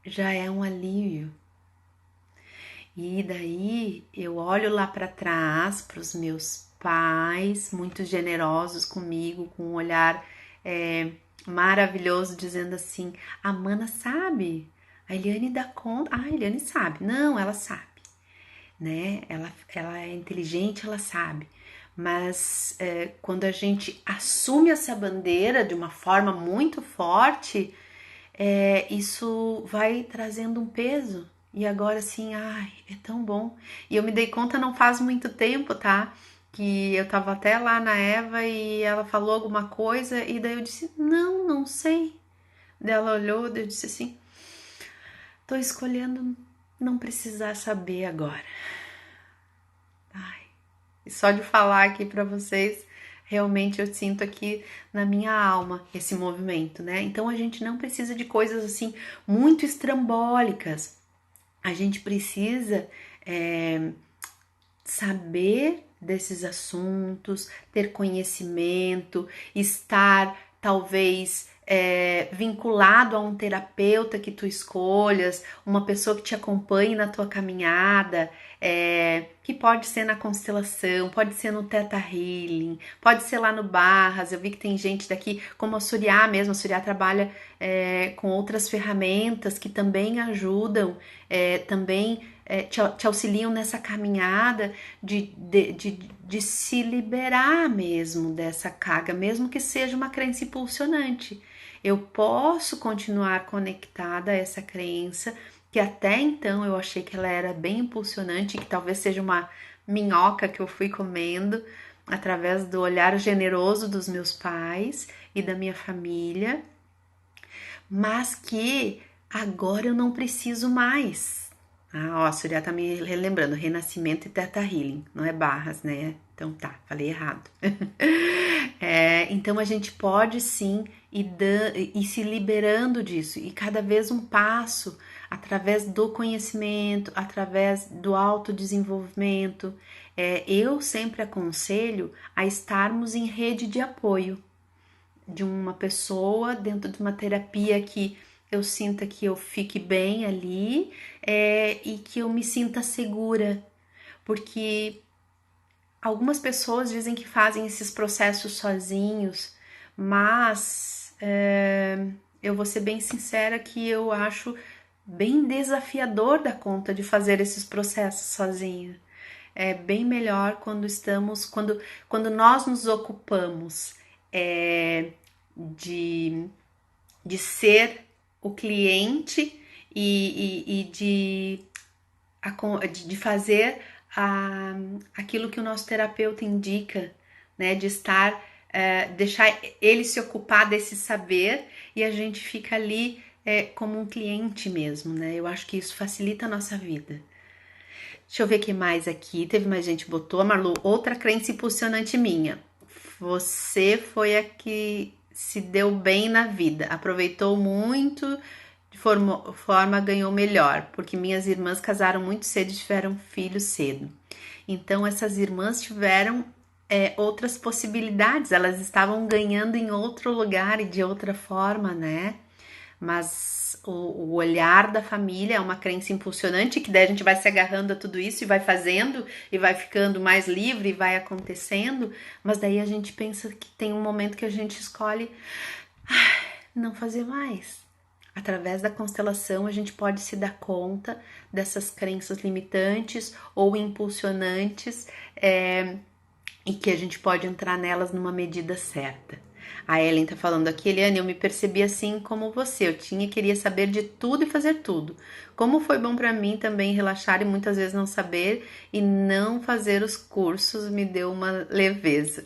já é um alívio. E daí eu olho lá para trás para os meus pais, muito generosos comigo, com um olhar maravilhoso, dizendo assim: a Mana sabe, a Eliane dá conta, a Eliane sabe, não, ela sabe, né? Ela é inteligente, ela sabe. Mas quando a gente assume essa bandeira de uma forma muito forte, isso vai trazendo um peso. E agora assim, ai, é tão bom. E eu me dei conta não faz muito tempo, tá? Que eu tava até lá na Eva e ela falou alguma coisa e daí eu disse, não sei. Daí ela olhou e eu disse assim, tô escolhendo não precisar saber agora. Ai, e só de falar aqui pra vocês, realmente eu sinto aqui na minha alma esse movimento, né? Então a gente não precisa de coisas assim muito estrambólicas. A gente precisa saber desses assuntos, ter conhecimento, estar talvez vinculado a um terapeuta que tu escolhas, uma pessoa que te acompanhe na tua caminhada, que pode ser na constelação, pode ser no Theta Healing, pode ser lá no Barras. Eu vi que tem gente daqui, como a Surya mesmo, a Surya trabalha com outras ferramentas que também ajudam, também te auxiliam nessa caminhada de se liberar mesmo dessa carga, mesmo que seja uma crença impulsionante. Eu posso continuar conectada a essa crença, que até então eu achei que ela era bem impulsionante, que talvez seja uma minhoca que eu fui comendo através do olhar generoso dos meus pais e da minha família, mas que agora eu não preciso mais. Ah, ó, a Surya tá me relembrando, Renascimento e Teta Healing, não é barras, né? Então tá, falei errado. Então a gente pode sim ir se liberando disso, e cada vez um passo através do conhecimento, através do autodesenvolvimento. Eu sempre aconselho a estarmos em rede de apoio de uma pessoa dentro de uma terapia que eu sinta que eu fique bem ali, e que eu me sinta segura, porque algumas pessoas dizem que fazem esses processos sozinhos, mas eu vou ser bem sincera que eu acho bem desafiador da conta de fazer esses processos sozinha. É bem melhor quando nós nos ocupamos de, de ser o cliente e de fazer aquilo que o nosso terapeuta indica, né? De estar, deixar ele se ocupar desse saber e a gente fica ali como um cliente mesmo, né? Eu acho que isso facilita a nossa vida. Deixa eu ver o que mais aqui. Teve mais gente que botou. A Marlu, outra crença impulsionante minha. Você foi a que se deu bem na vida, aproveitou muito, de forma ganhou melhor, porque minhas irmãs casaram muito cedo e tiveram filhos cedo. Então essas irmãs tiveram outras possibilidades, elas estavam ganhando em outro lugar e de outra forma, né? Mas o olhar da família é uma crença impulsionante, que daí a gente vai se agarrando a tudo isso e vai fazendo e vai ficando mais livre e vai acontecendo, mas daí a gente pensa que tem um momento que a gente escolhe não fazer mais. Através da constelação a gente pode se dar conta dessas crenças limitantes ou impulsionantes, e que a gente pode entrar nelas numa medida certa. A Ellen tá falando aqui, Eliane, eu me percebi assim como você, queria saber de tudo e fazer tudo. Como foi bom para mim também relaxar e muitas vezes não saber e não fazer os cursos me deu uma leveza.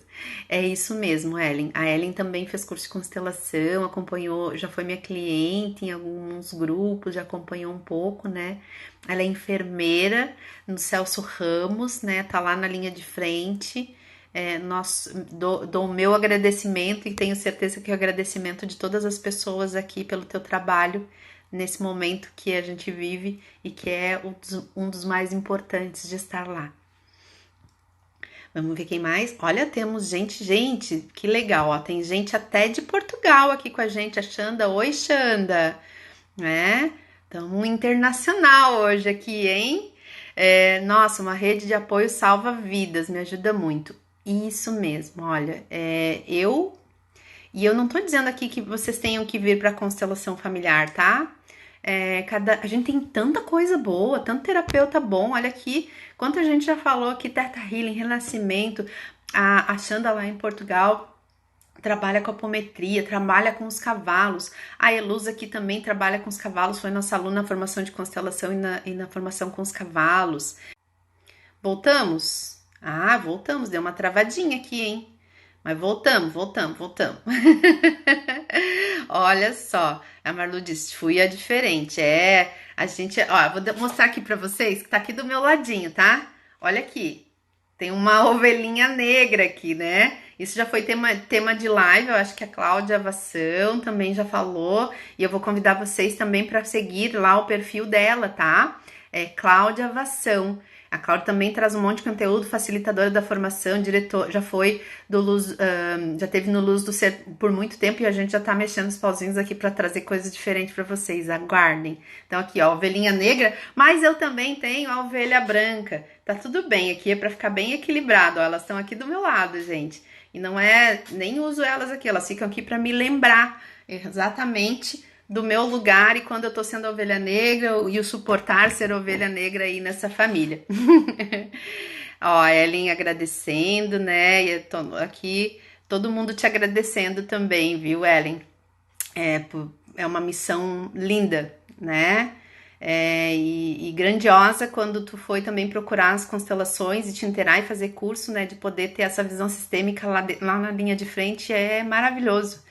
É isso mesmo, Ellen. A Ellen também fez curso de constelação, acompanhou, já foi minha cliente em alguns grupos, já acompanhou um pouco, né? Ela é enfermeira no Celso Ramos, né? Tá lá na linha de frente. Dou o meu agradecimento e tenho certeza que o agradecimento de todas as pessoas aqui pelo teu trabalho nesse momento que a gente vive e que é um dos mais importantes de estar lá. Vamos ver quem mais? Olha, temos gente, que legal, ó, tem gente até de Portugal aqui com a gente, a Xanda. Oi, Xanda, né? Estamos internacional hoje aqui, hein? Nossa, uma rede de apoio salva vidas, me ajuda muito. Isso mesmo, olha, eu não tô dizendo aqui que vocês tenham que vir para constelação familiar, tá? A gente tem tanta coisa boa, tanto terapeuta bom, olha aqui, quanto a gente já falou aqui, Teta Healing, Renascimento, a Xanda lá em Portugal trabalha com apometria, trabalha com os cavalos, a Eluz aqui também trabalha com os cavalos, foi nossa aluna na formação de constelação e na formação com os cavalos. Voltamos? Ah, voltamos, deu uma travadinha aqui, hein? Mas voltamos. Olha só, a Marlu disse, fui a diferente. A gente, ó, vou mostrar aqui pra vocês, que tá aqui do meu ladinho, tá? Olha aqui, tem uma ovelhinha negra aqui, né? Isso já foi tema de live, eu acho que a Cláudia Vassão também já falou, e eu vou convidar vocês também para seguir lá o perfil dela, tá? É Cláudia Vassão. A Cláudia também traz um monte de conteúdo, facilitadora da formação, diretor, já foi do Luz, já teve no Luz do Ser por muito tempo e a gente já tá mexendo os pauzinhos aqui para trazer coisas diferentes para vocês, aguardem. Então aqui, ó, a ovelhinha negra, mas eu também tenho a ovelha branca. Tá tudo bem aqui, é para ficar bem equilibrado, ó, elas estão aqui do meu lado, gente. E não nem uso elas aqui, elas ficam aqui para me lembrar exatamente do meu lugar e quando eu tô sendo a ovelha negra e o suportar ser ovelha negra aí nessa família. Ó, a Ellen agradecendo, né? E eu tô aqui, todo mundo te agradecendo também, viu, Ellen? É uma missão linda, né? E grandiosa quando tu foi também procurar as constelações e te inteirar e fazer curso, né? De poder ter essa visão sistêmica lá na linha de frente é maravilhoso.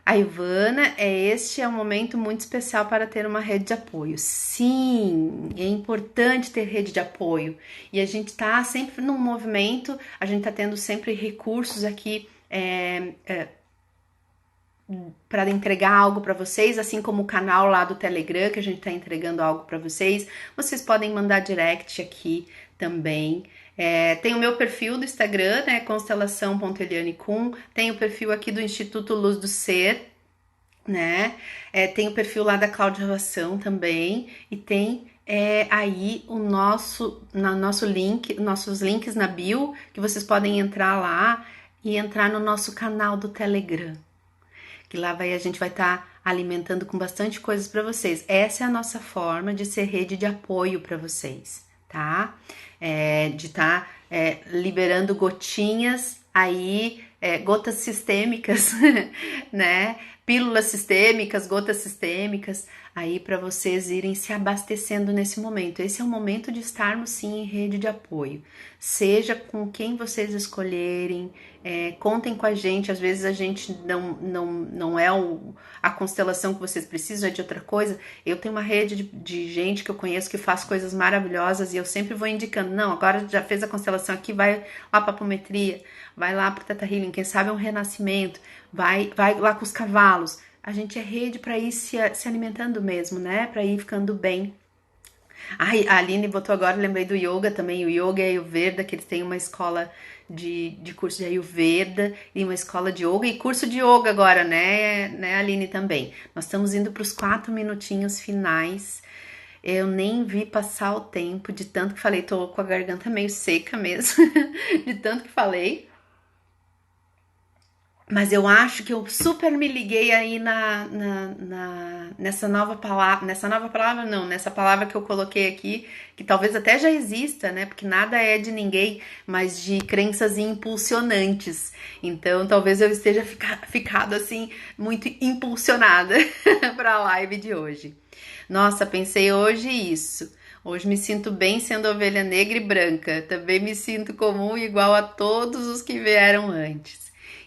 A Ivana, este é um momento muito especial para ter uma rede de apoio. Sim, é importante ter rede de apoio. E a gente está sempre num movimento, a gente está tendo sempre recursos aqui para entregar algo para vocês, assim como o canal lá do Telegram, que a gente está entregando algo para vocês. Vocês podem mandar direct aqui também. Tem o meu perfil do Instagram, né, constelação.elianecum, tem o perfil aqui do Instituto Luz do Ser, né, tem o perfil lá da Cláudia Ração também, e tem aí nosso link, nossos links na bio, que vocês podem entrar lá e entrar no nosso canal do Telegram, que lá a gente vai estar alimentando com bastante coisas para vocês. Essa é a nossa forma de ser rede de apoio para vocês, tá? De estar liberando gotinhas aí, gotas sistêmicas, né? Pílulas sistêmicas, gotas sistêmicas, aí para vocês irem se abastecendo nesse momento. Esse é o momento de estarmos sim em rede de apoio. Seja com quem vocês escolherem, contem com a gente. Às vezes a gente não é a constelação que vocês precisam, é de outra coisa. Eu tenho uma rede de gente que eu conheço que faz coisas maravilhosas e eu sempre vou indicando, não, agora já fez a constelação aqui, vai lá para a apometria, vai lá para o Theta Healing, quem sabe é um renascimento, vai lá com os cavalos. A gente é rede para ir se alimentando mesmo, né? Para ir ficando bem. Ai, a Aline botou agora, lembrei do yoga também, o yoga e Ayurveda, que eles têm uma escola de curso de Ayurveda e uma escola de yoga e curso de yoga agora, né, Aline, também. Nós estamos indo para os 4 minutinhos finais. Eu nem vi passar o tempo de tanto que falei, tô com a garganta meio seca mesmo, de tanto que falei. Mas eu acho que eu super me liguei aí nessa nova palavra, não, nessa palavra que eu coloquei aqui, que talvez até já exista, né? Porque nada é de ninguém, mas de crenças impulsionantes. Então talvez eu esteja ficado assim, muito impulsionada para a live de hoje. Nossa, pensei hoje isso. Hoje me sinto bem sendo ovelha negra e branca. Também me sinto comum e igual a todos os que vieram antes.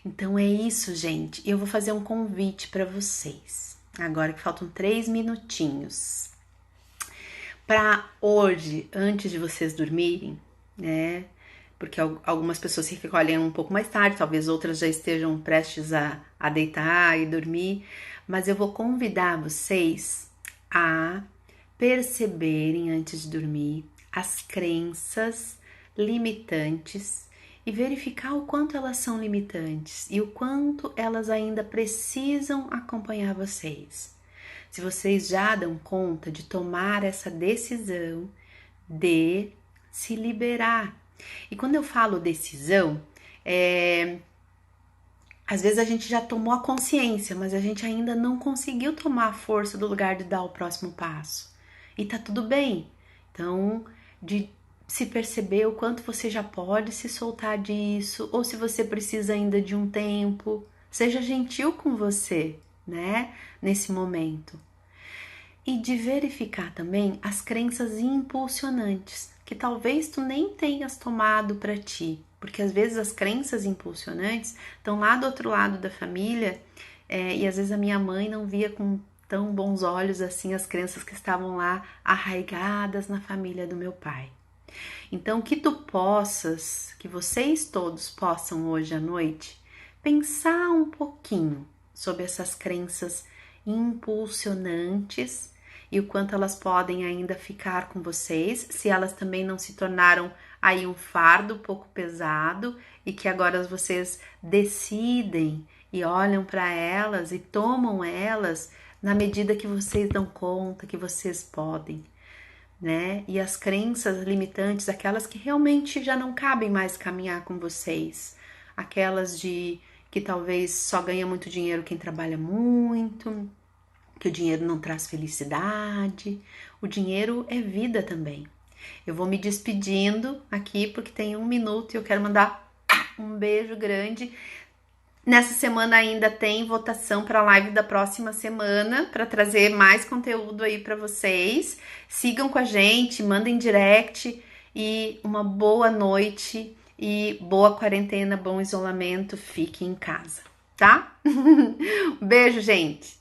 Então é isso, gente. Eu vou fazer um convite para vocês. Agora que faltam 3 minutinhos. Para hoje, antes de vocês dormirem, né? Porque algumas pessoas se recolhem um pouco mais tarde, talvez outras já estejam prestes a deitar e dormir. Mas eu vou convidar vocês a perceberem antes de dormir as crenças limitantes e verificar o quanto elas são limitantes e o quanto elas ainda precisam acompanhar vocês. Se vocês já dão conta de tomar essa decisão de se liberar. E quando eu falo decisão, às vezes a gente já tomou a consciência, mas a gente ainda não conseguiu tomar a força do lugar de dar o próximo passo. E tá tudo bem. Então, de se perceber o quanto você já pode se soltar disso, ou se você precisa ainda de um tempo, seja gentil com você, né, nesse momento. E de verificar também as crenças impulsionantes, que talvez tu nem tenhas tomado para ti, porque às vezes as crenças impulsionantes estão lá do outro lado da família, e às vezes a minha mãe não via com tão bons olhos assim as crenças que estavam lá arraigadas na família do meu pai. Então, que vocês todos possam hoje à noite pensar um pouquinho sobre essas crenças impulsionantes e o quanto elas podem ainda ficar com vocês, se elas também não se tornaram aí um fardo um pouco pesado e que agora vocês decidem e olham para elas e tomam elas na medida que vocês dão conta, que vocês podem. Né? E as crenças limitantes, aquelas que realmente já não cabem mais caminhar com vocês, aquelas de que talvez só ganha muito dinheiro quem trabalha muito, que o dinheiro não traz felicidade, o dinheiro é vida também. Eu vou me despedindo aqui porque tem 1 minuto e eu quero mandar um beijo grande. Nessa semana ainda tem votação para a live da próxima semana, para trazer mais conteúdo aí para vocês. Sigam com a gente, mandem direct e uma boa noite e boa quarentena, bom isolamento. Fiquem em casa. tá? Um beijo, gente!